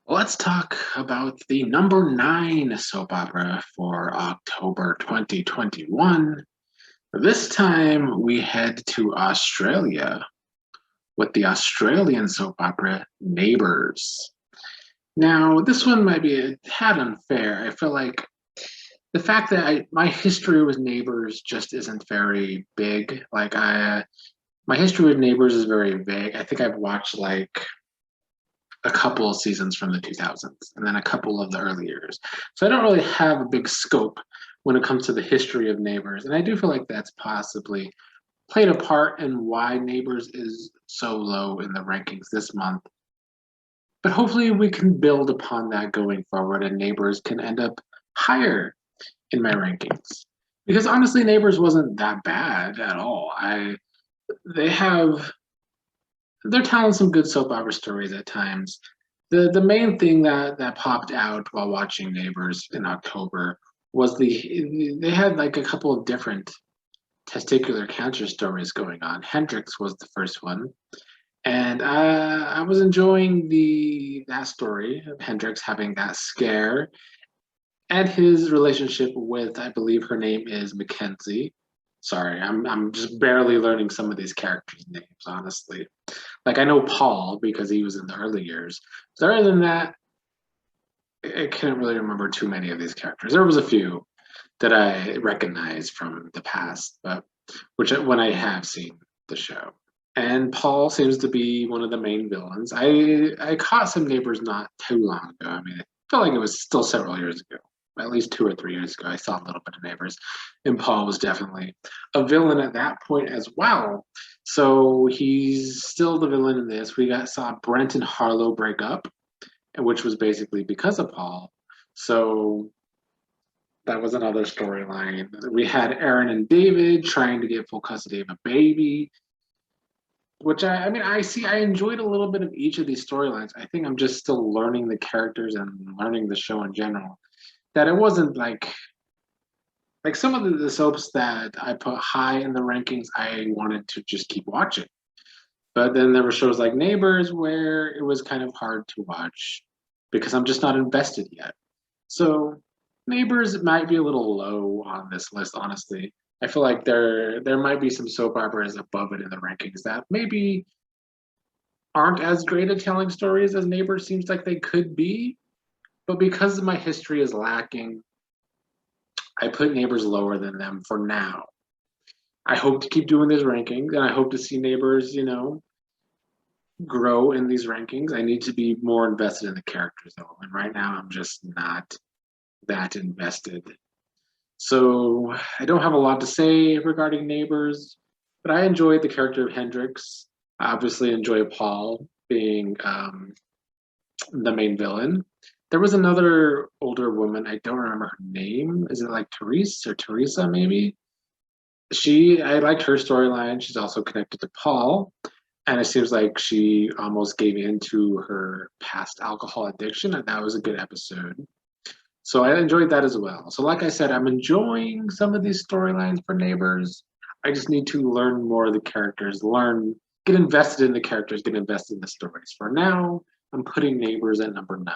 Let's talk about the number nine soap opera for October 2021. This time we head to Australia with the Australian soap opera Neighbours. Now, this one might be a tad unfair. I feel like the fact that my history with Neighbours just isn't very big. My history with Neighbours is very vague. I think I've watched like a couple of seasons from the 2000s and then a couple of the early years. So I don't really have a big scope when it comes to the history of Neighbors. And I do feel like that's possibly played a part in why Neighbors is so low in the rankings this month. But hopefully we can build upon that going forward and Neighbors can end up higher in my rankings. Because honestly, Neighbors wasn't that bad at all. They have they're telling some good soap opera stories at times. The main thing that popped out while watching Neighbors in October was they had like a couple of different testicular cancer stories going on. Hendrix was the first one, and I was enjoying the that story of Hendrix having that scare and his relationship with, I believe her name is Mackenzie. Sorry, I'm just barely learning some of these characters' names, honestly. Like I know Paul because he was in the early years. But other than that, I can't really remember too many of these characters. There was a few that I recognize from the past, but when I have seen the show. And Paul seems to be one of the main villains. I caught some Neighbors not too long ago. I mean, I felt like it was still several years ago, at least 2 or 3 years ago. I saw a little bit of Neighbors, and Paul was definitely a villain at that point as well. So he's still the villain in this. Saw Brent and Harlow break up, which was basically because of Paul. So that was another storyline. We had Aaron and David trying to get full custody of a baby, which I mean, I enjoyed a little bit of each of these storylines. I think I'm just still learning the characters and learning the show in general. That it wasn't like some of the soaps that I put high in the rankings, I wanted to just keep watching. But then there were shows like Neighbors where it was kind of hard to watch because I'm just not invested yet. So Neighbors might be a little low on this list, honestly. I feel like there might be some soap operas above it in the rankings that maybe aren't as great at telling stories as Neighbors seems like they could be. But because my history is lacking, I put Neighbors lower than them for now. I hope to keep doing these rankings, and I hope to see Neighbors, grow in these rankings. I need to be more invested in the characters, though, and right now I'm just not that invested. So I don't have a lot to say regarding Neighbors, but I enjoyed the character of Hendrix. I obviously enjoy Paul being the main villain. There was another older woman. I don't remember her name. Is it like Therese or Teresa, maybe? I liked her storyline. She's also connected to Paul. And it seems like she almost gave in to her past alcohol addiction. And that was a good episode. So I enjoyed that as well. So, like I said, I'm enjoying some of these storylines for Neighbors. I just need to learn more of the characters, get invested in the characters, get invested in the stories. For now, I'm putting Neighbors at number nine.